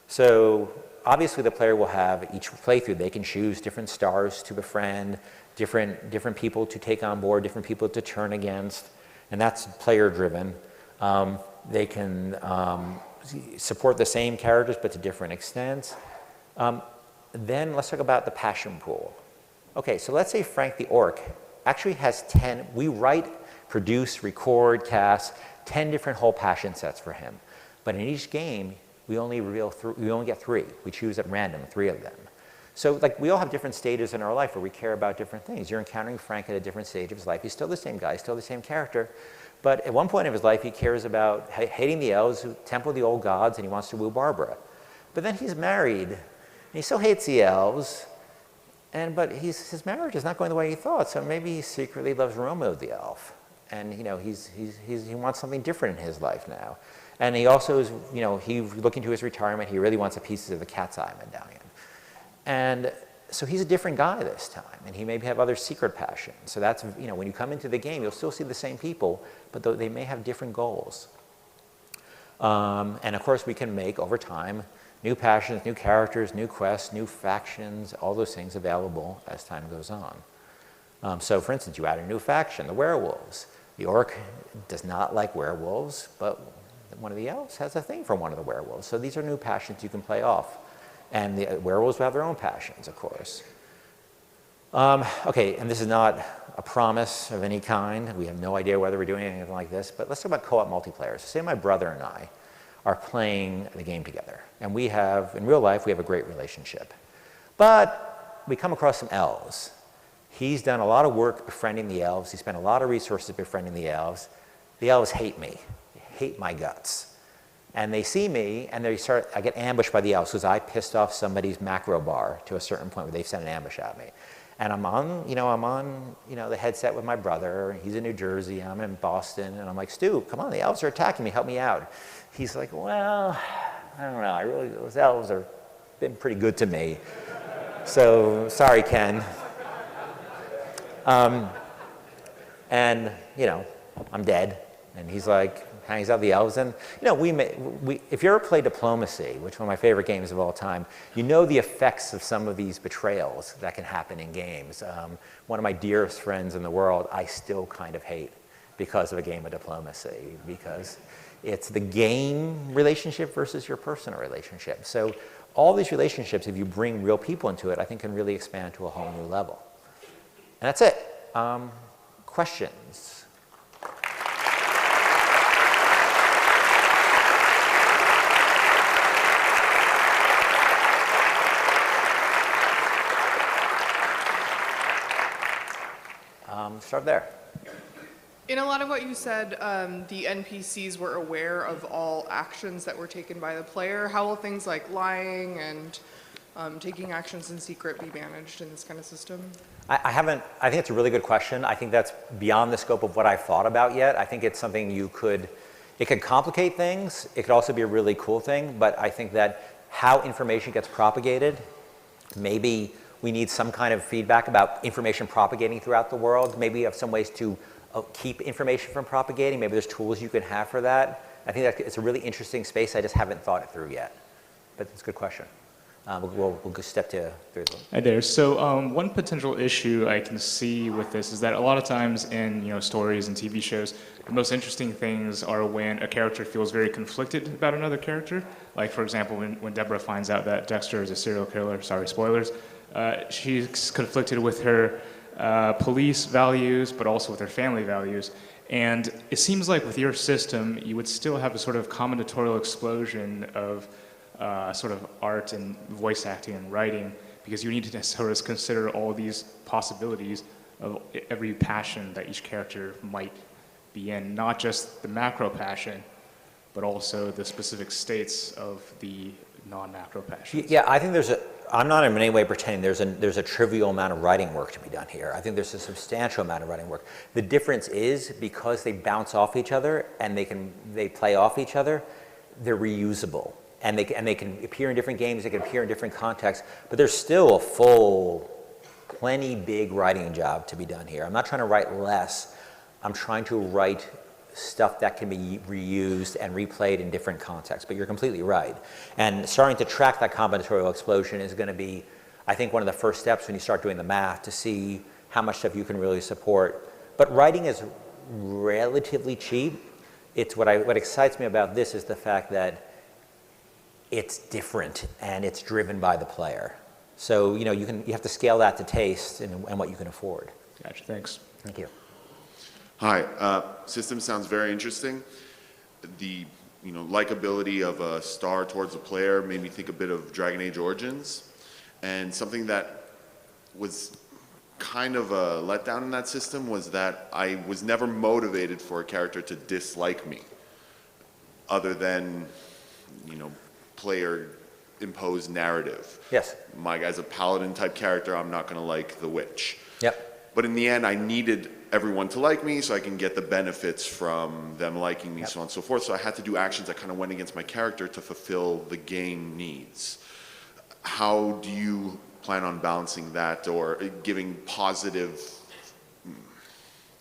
So obviously the player will have each playthrough. They can choose different stars to befriend, different people to take on board, different people to turn against, and that's player-driven. They can support the same characters but to different extents. Then let's talk about the passion pool. Okay, so let's say Frank the Orc actually has 10, we write, produce, record, cast 10 different whole passion sets for him. But in each game, we only get 3. We choose at random 3 of them. So like we all have different stages in our life where we care about different things. You're encountering Frank at a different stage of his life. He's still the same guy, still the same character. But at one point of his life, he cares about hating the elves, temple of the old gods, and he wants to woo Barbara. But then he's married, and he still hates the elves, but his marriage is not going the way he thought, so maybe he secretly loves Romeo the elf. And he wants something different in his life now. And he also is, he's looking to his retirement, he really wants a piece of the cat's eye medallion. And so he's a different guy this time, and he may have other secret passions. So that's, when you come into the game, you'll still see the same people, but they may have different goals. And of course, we can make, over time, new passions, new characters, new quests, new factions, all those things available as time goes on. So for instance, you add a new faction, the werewolves. The orc does not like werewolves, but one of the elves has a thing for one of the werewolves. So these are new passions you can play off. And the werewolves will have their own passions, of course. Okay, and this is not a promise of any kind. We have no idea whether we're doing anything like this, but let's talk about co-op multiplayer. So say my brother and I are playing the game together, and we have, in real life, we have a great relationship. But we come across some elves. He's done a lot of work befriending the elves. He spent a lot of resources befriending the elves. The elves hate me. They hate my guts. And they see me, and I get ambushed by the elves because I pissed off somebody's macro bar to a certain point where they've sent an ambush at me. And I'm on the headset with my brother. He's in New Jersey, I'm in Boston, and I'm like, Stu, come on, the elves are attacking me, help me out. He's like, well, I don't know, those elves have been pretty good to me. So, sorry, Ken. I'm dead. And he's like, hangs out the elves. And, if you ever play Diplomacy, which is one of my favorite games of all time, you know the effects of some of these betrayals that can happen in games. One of my dearest friends in the world, I still kind of hate because of a game of Diplomacy, because it's the game relationship versus your personal relationship. So all these relationships, if you bring real people into it, I think can really expand to a whole new level. And that's it. Questions? Start there. In a lot of what you said, the NPCs were aware of all actions that were taken by the player. How will things like lying and taking actions in secret be managed in this kind of system? I think it's a really good question. I think that's beyond the scope of what I've thought about yet. I think it's something it could complicate things. It could also be a really cool thing, but I think that how information gets propagated, maybe we need some kind of feedback about information propagating throughout the world. Maybe you have some ways to keep information from propagating. Maybe there's tools you can have for that. I think that it's a really interesting space. I just haven't thought it through yet. But it's a good question. We'll go step to through. Hi there. So one potential issue I can see with this is that a lot of times in stories and TV shows, the most interesting things are when a character feels very conflicted about another character. Like for example, when Deborah finds out that Dexter is a serial killer. Sorry, spoilers. She's conflicted with her police values, but also with her family values. And it seems like with your system, you would still have a sort of combinatorial explosion of sort of art and voice acting and writing, because you need to sort of consider all these possibilities of every passion that each character might be in, not just the macro passion, but also the specific states of the non-macro passions. Yeah, I think I'm not in any way pretending there's a trivial amount of writing work to be done here. I think there's a substantial amount of writing work. The difference is because they bounce off each other and they play off each other, they're reusable. And they can appear in different games, they can appear in different contexts, but there's still a full, plenty big writing job to be done here. I'm not trying to write less. I'm trying to write stuff that can be reused and replayed in different contexts, but you're completely right. And starting to track that combinatorial explosion is going to be, I think, one of the first steps when you start doing the math to see how much stuff you can really support. But writing is relatively cheap. It's what excites me about this is the fact that it's different and it's driven by the player. So you have to scale that to taste and what you can afford. Gotcha, thanks. Thank you. Hi, system sounds very interesting. The likability of a star towards a player made me think a bit of Dragon Age Origins, and something that was kind of a letdown in that system was that I was never motivated for a character to dislike me, other than player imposed narrative. Yes. My guy's a paladin type character, I'm not going to like the witch. Yep. But in the end, I needed everyone to like me so I can get the benefits from them liking me, so on and so forth. So I had to do actions that kind of went against my character to fulfill the game needs. How do you plan on balancing that or giving positive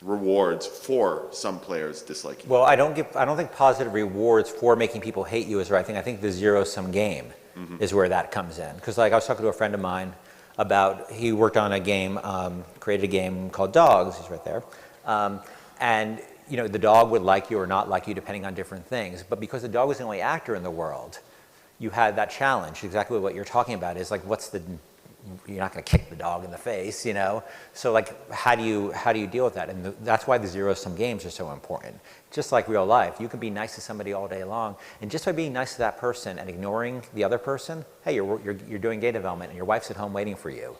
rewards for some players disliking you? Well, I don't think positive rewards for making people hate you is right. I think the zero-sum game is where that comes in. Because I was talking to a friend of mine about, he worked on a game, created a game called Dogs, he's right there. And the dog would like you or not like you depending on different things. But because the dog was the only actor in the world, you had that challenge. Exactly what you're talking about is like, you're not going to kick the dog in the face, So like, how do you deal with that? And that's why the zero-sum games are so important. Just like real life, you can be nice to somebody all day long, and just by being nice to that person and ignoring the other person, hey, you're doing game development, and your wife's at home waiting for you.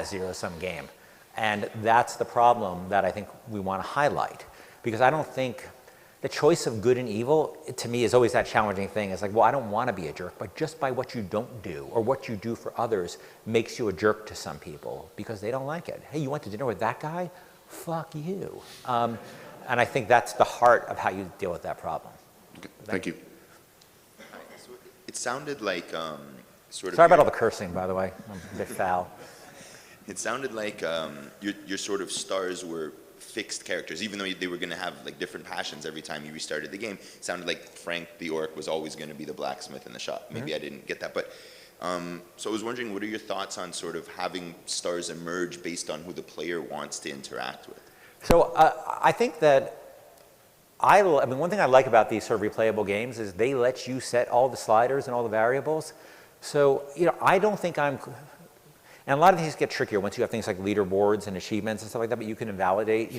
Zero-sum game. And that's the problem that I think we want to highlight, because I don't think the choice of good and evil, to me, is always that challenging thing. It's like, well, I don't want to be a jerk, but just by what you don't do or what you do for others makes you a jerk to some people because they don't like it. Hey, you went to dinner with that guy? Fuck you. And I think that's the heart of how you deal with that problem. Okay, thank you. So it sounded like sort of... Sorry about all the cursing, by the way. I'm a bit foul. It sounded like your sort of stars were fixed characters, even though they were going to have like different passions every time you restarted the game. It sounded like Frank the orc was always going to be the blacksmith in the shop. Maybe I didn't get that, but so I was wondering, what are your thoughts on sort of having stars emerge based on who the player wants to interact with? So I think that one thing I like about these sort of replayable games is they let you set all the sliders and all the variables. So I don't think and a lot of things get trickier once you have things like leaderboards and achievements and stuff like that, but you can invalidate,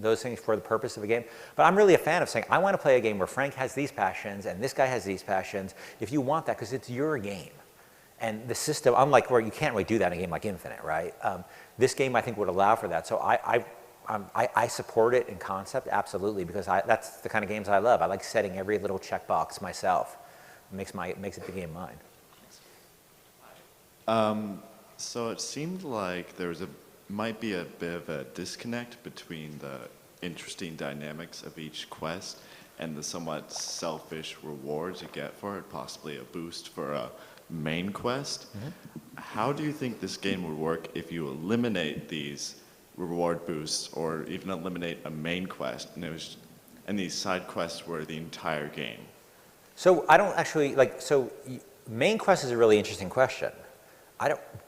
those things for the purpose of a game. But I'm really a fan of saying, I want to play a game where Frank has these passions and this guy has these passions, if you want that, because it's your game. And the system, unlike where you can't really do that in a game like Infinite, right? This game, I think, would allow for that. So I support it in concept, absolutely, because that's the kind of games I love. I like setting every little checkbox myself. It makes it the game mine. So it seemed like there might be a bit of a disconnect between the interesting dynamics of each quest and the somewhat selfish rewards you get for it, possibly a boost for a main quest. How do you think this game would work if you eliminate these reward boosts or even eliminate a main quest and these side quests were the entire game? So I don't actually, main quest is a really interesting question.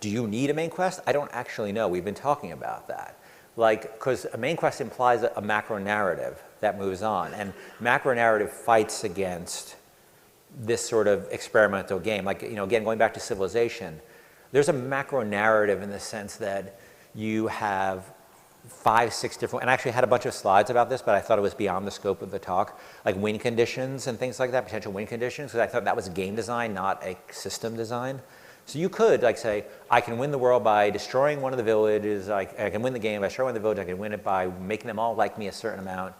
Do you need a main quest? I don't actually know. We've been talking about that. Because a main quest implies a macro narrative that moves on, and macro narrative fights against this sort of experimental game. Again, going back to Civilization, there's a macro narrative in the sense that you have 5, 6 different, and I actually had a bunch of slides about this, but I thought it was beyond the scope of the talk, like win conditions and things like that, potential win conditions, because I thought that was game design, not a system design. So you could say, I can win the world by destroying one of the villages, I can win the game by destroying one of the villages, I can win it by making them all like me a certain amount,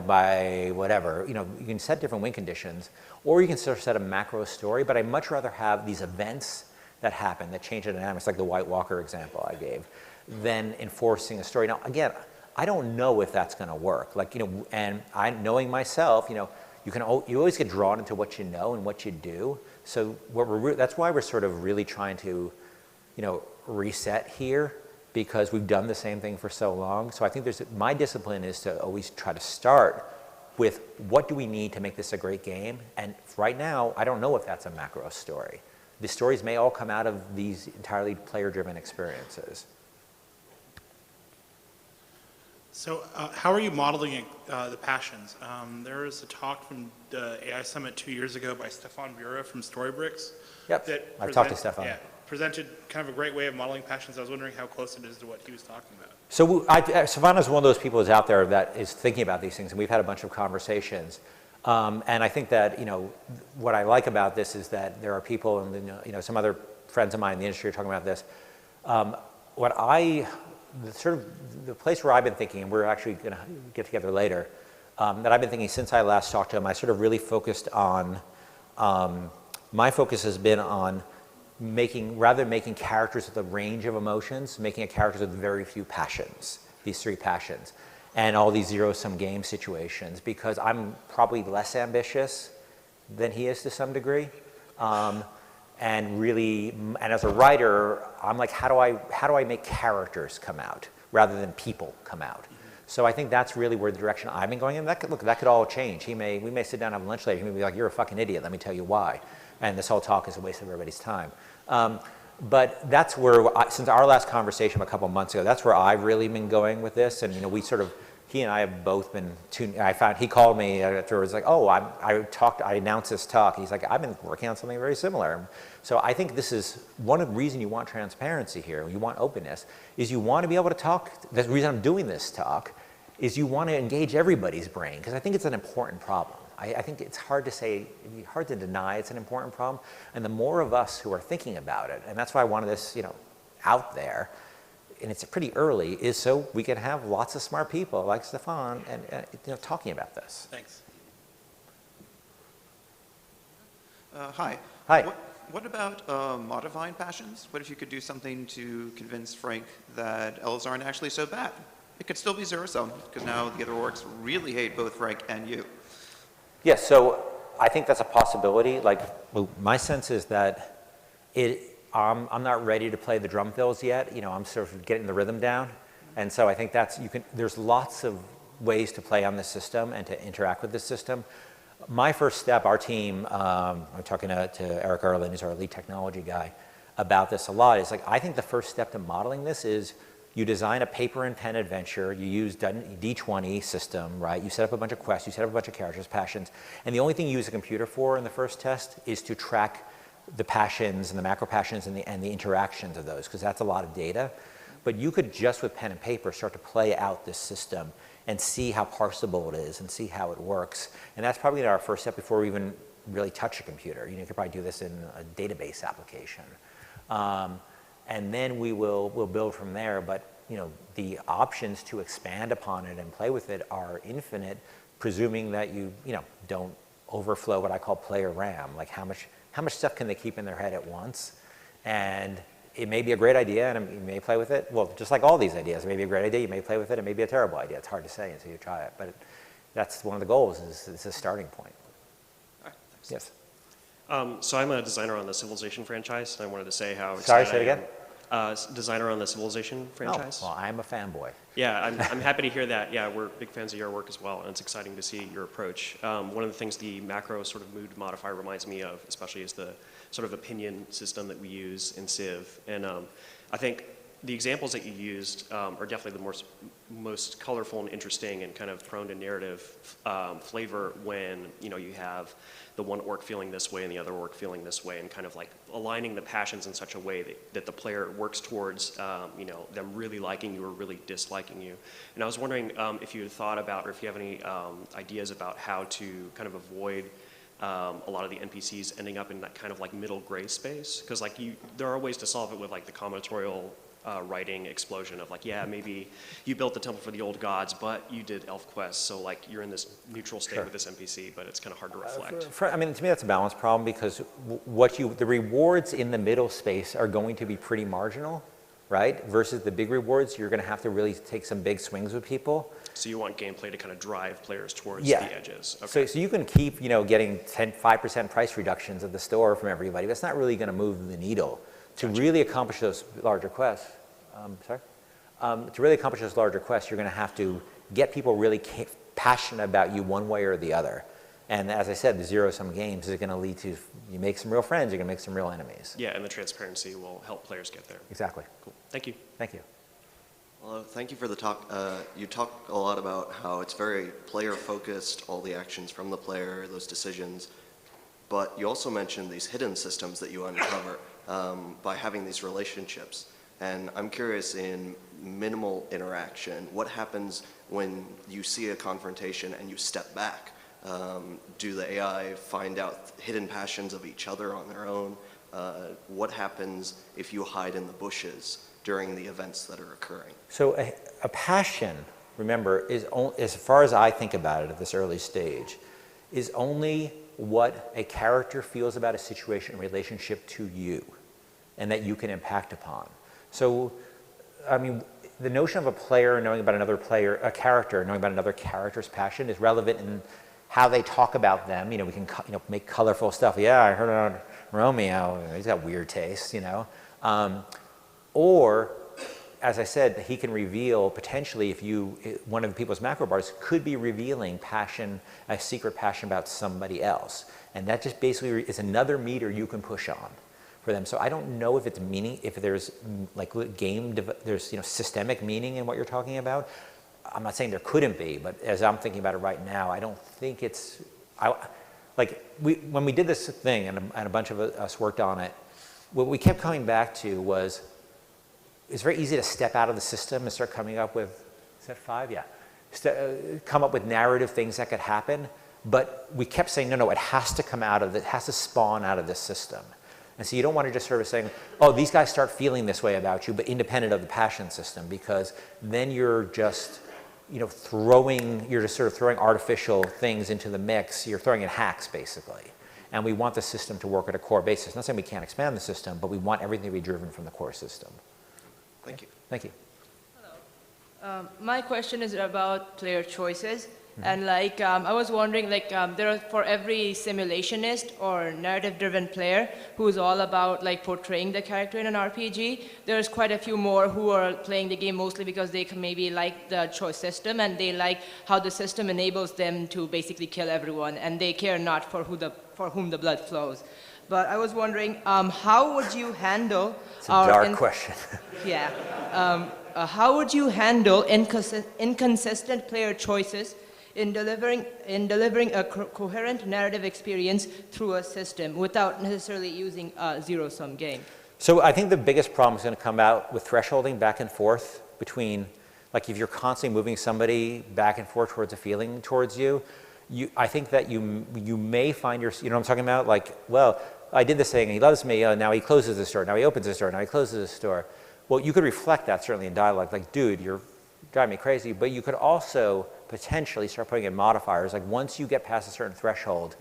by whatever. You can set different win conditions, or you can sort of set a macro story, but I'd much rather have these events that happen, that change the dynamics, like the White Walker example I gave, than enforcing a story. Now, again, I don't know if that's gonna work. And knowing myself, you always get drawn into what you know and what you do. So that's why we're sort of really trying to, reset here, because we've done the same thing for so long. So I think my discipline is to always try to start with what do we need to make this a great game? And right now, I don't know if that's a macro story. The stories may all come out of these entirely player-driven experiences. So how are you modeling the passions? There was a talk from the AI Summit 2 years ago by Stefan Bura from Storybricks. Yep, I've talked to Stefan. Yeah, presented kind of a great way of modeling passions. I was wondering how close it is to what he was talking about. So Stefan is one of those people who's out there that is thinking about these things, and we've had a bunch of conversations. And I think that, what I like about this is that there are people, and some other friends of mine in the industry are talking about this. The place where I've been thinking, and we're actually going to get together later, that I've been thinking since I last talked to him, I sort of really focused on, my focus has been on rather than making characters with a range of emotions, making a character with very few passions, these 3 passions, and all these zero-sum game situations, because I'm probably less ambitious than he is to some degree. And as a writer, I'm like, how do I make characters come out rather than people come out? So I think that's really where the direction I've been going in. That could all change. We may sit down and have lunch later. He may be like, you're a fucking idiot. Let me tell you why. And this whole talk is a waste of everybody's time. But that's where, since our last conversation a couple months ago, that's where I've really been going with this. And he and I have both been he called me afterwards, like, oh, I announced this talk. He's like, I've been working on something very similar. So I think this is one of the reasons you want transparency here, you want openness, is you want to be able to talk. The reason I'm doing this talk is you want to engage everybody's brain, because I think it's an important problem. I think it's hard to deny it's an important problem. And the more of us who are thinking about it, and that's why I wanted this, out there, and it's pretty early, is so we can have lots of smart people like Stefan and talking about this. Thanks. Hi. Hi. What about modifying passions? What if you could do something to convince Frank that elves aren't actually so bad? It could still be zero-sum, because now the other orcs really hate both Frank and you. Yes, so I think that's a possibility. My sense is that I'm not ready to play the drum fills yet. I'm sort of getting the rhythm down. And so I think there's lots of ways to play on this system and to interact with this system. My first step, our team, I'm talking to Eric Erlin, who's our lead technology guy, about this a lot, is I think the first step to modeling this is you design a paper and pen adventure, you use D20 system, right? You set up a bunch of quests, you set up a bunch of characters, passions, and the only thing you use a computer for in the first test is to track the passions and the macro passions and the interactions of those, because that's a lot of data. But you could just with pen and paper start to play out this system and see how parsable it is and see how it works. And that's probably our first step before we even really touch a computer. You could probably do this in a database application. And then we'll build from there. But the options to expand upon it and play with it are infinite, presuming that you don't overflow what I call player RAM. Like how much stuff can they keep in their head at once? And it may be a great idea, and you may play with it. Well, just like all these ideas, it may be a great idea, you may play with it, it may be a terrible idea. It's hard to say until you try it. But that's one of the goals, is a starting point. All right, thanks. Yes. So I'm a designer on the Civilization franchise, and I wanted to say how Sorry, excited say it I am. again? Designer on the Civilization franchise. Oh, well, I'm a fanboy. Yeah, I'm happy to hear that. Yeah, we're big fans of your work as well, and it's exciting to see your approach. One of the things the macro sort of mood modifier reminds me of, especially, is the sort of opinion system that we use in Civ. And I think the examples that you used are definitely the most colorful and interesting and kind of prone to narrative flavor when you have the one orc feeling this way and the other orc feeling this way, and kind of like aligning the passions in such a way that the player works towards them really liking you or really disliking you. And I was wondering if you had thought about, or if you have any ideas about how to kind of avoid a lot of the NPCs ending up in that kind of like middle gray space, because like there are ways to solve it with like the combinatorial writing explosion of like, yeah, maybe you built the temple for the old gods, but you did elf quests, so like you're in this neutral state with this NPC, but it's kind of hard to reflect. I mean, to me, that's a balance problem, because the rewards in the middle space are going to be pretty marginal, right? Versus the big rewards, you're going to have to really take some big swings with people. So you want gameplay to kind of drive players towards the edges. Okay. So you can keep, getting 5% price reductions at the store from everybody. That's not really going to move the needle. To really accomplish those larger quests, to really accomplish those larger quests, you're going to have to get people really passionate about you one way or the other. And as I said, the zero-sum games is going to lead to, you make some real friends, you're going to make some real enemies. Yeah, and the transparency will help players get there. Exactly. Cool. Thank you. Thank you. Well, thank you for the talk. You talked a lot about how it's very player-focused, all the actions from the player, those decisions. But you also mentioned these hidden systems that you uncover by having these relationships. And I'm curious, in minimal interaction, what happens when you see a confrontation and you step back? Do the AI find out hidden passions of each other on their own? What happens if you hide in the bushes during the events that are occurring? So a passion, remember, is as far as I think about it at this early stage, is only what a character feels about a situation in relationship to you and that you can impact upon. So, I mean, the notion of a player knowing about a character knowing about another character's passion is relevant in how they talk about them. We can make colorful stuff. Yeah, I heard on Romeo, he's got weird taste, Or, as I said, he can reveal potentially, one of the people's macro bars could be revealing passion, a secret passion about somebody else. And that just basically is another meter you can push on for them. So I don't know if there's like there's systemic meaning in what you're talking about. I'm not saying there couldn't be, but as I'm thinking about it right now, I don't think it's, when we did this thing and a bunch of us worked on it, what we kept coming back to was, it's very easy to step out of the system and start coming up with, is that 5? Yeah. Come up with narrative things that could happen. But we kept saying, no, it has to come out of it has to spawn out of this system. And so you don't want to just sort of saying, oh, these guys start feeling this way about you, but independent of the passion system, because then you're just, you're just sort of throwing artificial things into the mix. You're throwing in hacks, basically. And we want the system to work at a core basis. Not saying we can't expand the system, but we want everything to be driven from the core system. Thank you. Thank you. Hello. My question is about player choices. And I was wondering, there are, for every simulationist or narrative-driven player who's all about portraying the character in an RPG, there's quite a few more who are playing the game mostly because they can maybe like the choice system and they like how the system enables them to basically kill everyone, and they care not for whom the blood flows. But I was wondering, how would you handle It's a dark question. Yeah. How would you handle inconsistent player choices in delivering a coherent narrative experience through a system without necessarily using a zero-sum game? So I think the biggest problem is going to come out with thresholding back and forth between, if you're constantly moving somebody back and forth towards a feeling towards you, I think that you may find you know what I'm talking about? Well, I did this thing, and he loves me, now he closes the store, now he opens the store, now he closes the store. Well, you could reflect that certainly in dialogue, dude, you're driving me crazy, but you could also potentially start putting in modifiers. Once you get past a certain threshold,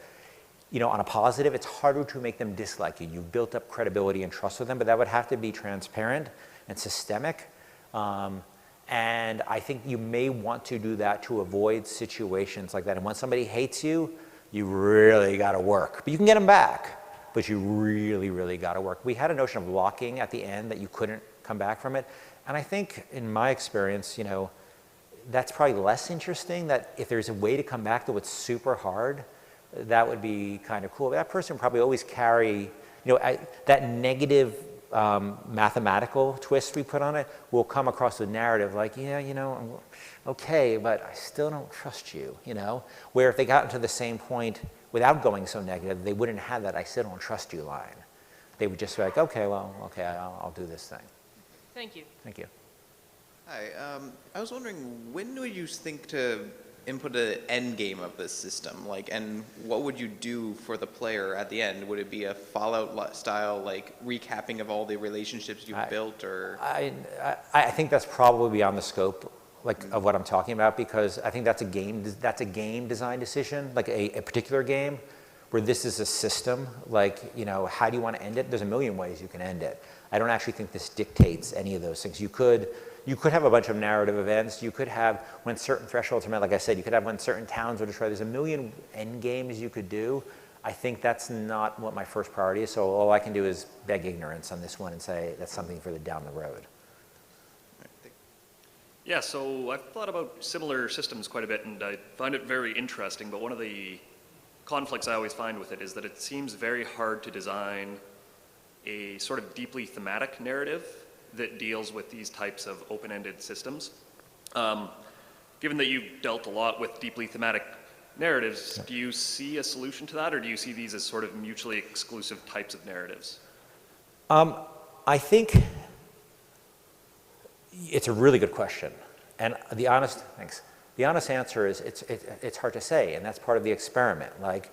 on a positive, it's harder to make them dislike you. You've built up credibility and trust with them, but that would have to be transparent and systemic. And I think you may want to do that to avoid situations like that. And when somebody hates you, you really got to work. But you can get them back. but you really, really got to work. We had a notion of locking at the end that you couldn't come back from it. And I think in my experience, you know, that's probably less interesting, that if there's a way to come back to what's super hard, that would be kind of cool. That person would probably always carry, you know, that negative mathematical twist we put on it will come across the narrative like, yeah, you know, okay, but I still don't trust you, you know? Where if they got to the same point without going so negative, they wouldn't have that I still don't trust you line. They would just be like, okay, well, okay, I'll do this thing. Thank you. Thank you. Hi, I was wondering, when would you think to input an end game of this system? Like, and what would you do for the player at the end? Would it be a Fallout style, like, recapping of all the relationships you've built, or? I think that's probably beyond the scope, like, of what I'm talking about, because I think that's a game design decision, like a particular game, where this is a system, like, you know, how do you want to end it? There's a million ways you can end it. I don't actually think this dictates any of those things. You could have a bunch of narrative events. You could have when certain thresholds are met, like I said, you could have when certain towns are destroyed. There's a million end games you could do. I think that's not what my first priority is, so all I can do is beg ignorance on this one and say that's something for the down the road. Yeah, so I've thought about similar systems quite a bit, and I find it very interesting, but one of the conflicts I always find with it is that it seems very hard to design a sort of deeply thematic narrative that deals with these types of open-ended systems. Given that you've dealt a lot with deeply thematic narratives, do you see a solution to that, or do you see these as sort of mutually exclusive types of narratives? I think it's a really good question, and the honest answer is it's hard to say, and that's part of the experiment. Like,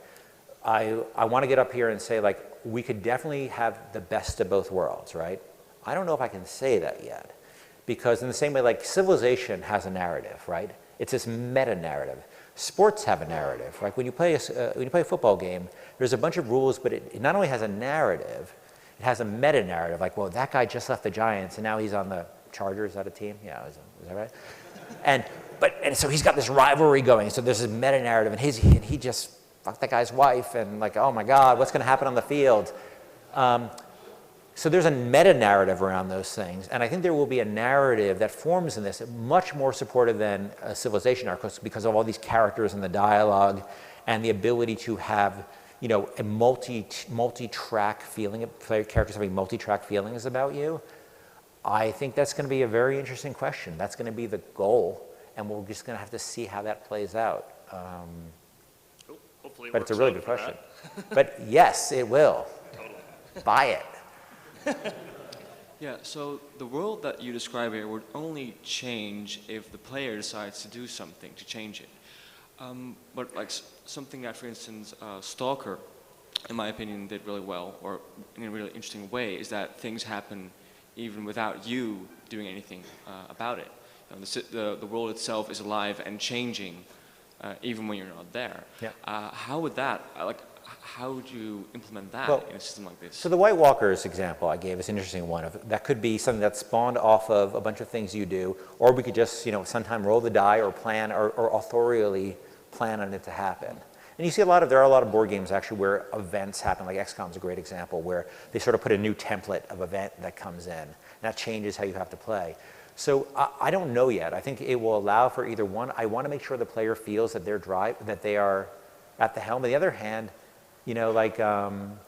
I want to get up here and say, like, we could definitely have the best of both worlds, right? I don't know if I can say that yet, because in the same way, like, civilization has a narrative, right? It's this meta-narrative. Sports have a narrative. Like, when you play a football game, there's a bunch of rules, but it not only has a narrative, it has a meta-narrative. Like, well, that guy just left the Giants, and now he's on the Chargers. Is that a team? Yeah, is that right? And so he's got this rivalry going. So there's this meta-narrative, and he just fucked that guy's wife, and like, oh my God, what's going to happen on the field? So there's a meta-narrative around those things, and I think there will be a narrative that forms in this much more supportive than a civilization arc, because of all these characters and the dialogue and the ability to have, you know, a multi-track feeling, characters having multi-track feelings about you. I think that's going to be a very interesting question. That's going to be the goal, and we're just going to have to see how that plays out. Hopefully, but it's a really good question. But yes, it will. Totally. Buy it. Yeah, so the world that you describe here would only change if the player decides to do something to change it. But like something that, for instance, Stalker, in my opinion, did really well, or in a really interesting way, is that things happen even without you doing anything about it. You know, the world itself is alive and changing even when you're not there. Yeah. How would that, how would you implement that in a system like this? So the White Walkers example I gave is an interesting one. That could be something that's spawned off of a bunch of things you do, or we could just, you know, sometime roll the die or plan or authorially plan on it to happen. And you see there are a lot of board games actually where events happen, like XCOM is a great example, where they sort of put a new template of event that comes in, and that changes how you have to play. So I don't know yet. I think it will allow for either one. I want to make sure the player feels that that they are at the helm. On the other hand, you know, like, you know,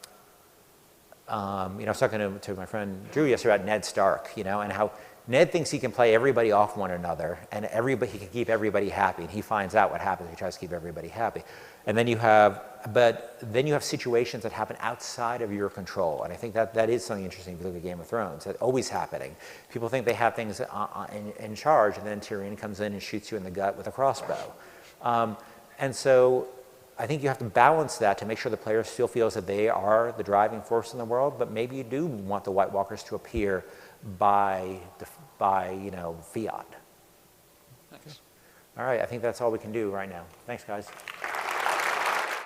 I was talking to my friend Drew yesterday about Ned Stark, you know, and how Ned thinks he can play everybody off one another, and he can keep everybody happy, and he finds out what happens if he tries to keep everybody happy. And then you have situations that happen outside of your control, and I think that is something interesting if you look at Game of Thrones. That's always happening. People think they have things in charge, and then Tyrion comes in and shoots you in the gut with a crossbow. And so I think you have to balance that to make sure the player still feels that they are the driving force in the world, but maybe you do want the White Walkers to appear by you know, fiat. Thanks. All right, I think that's all we can do right now. Thanks, guys.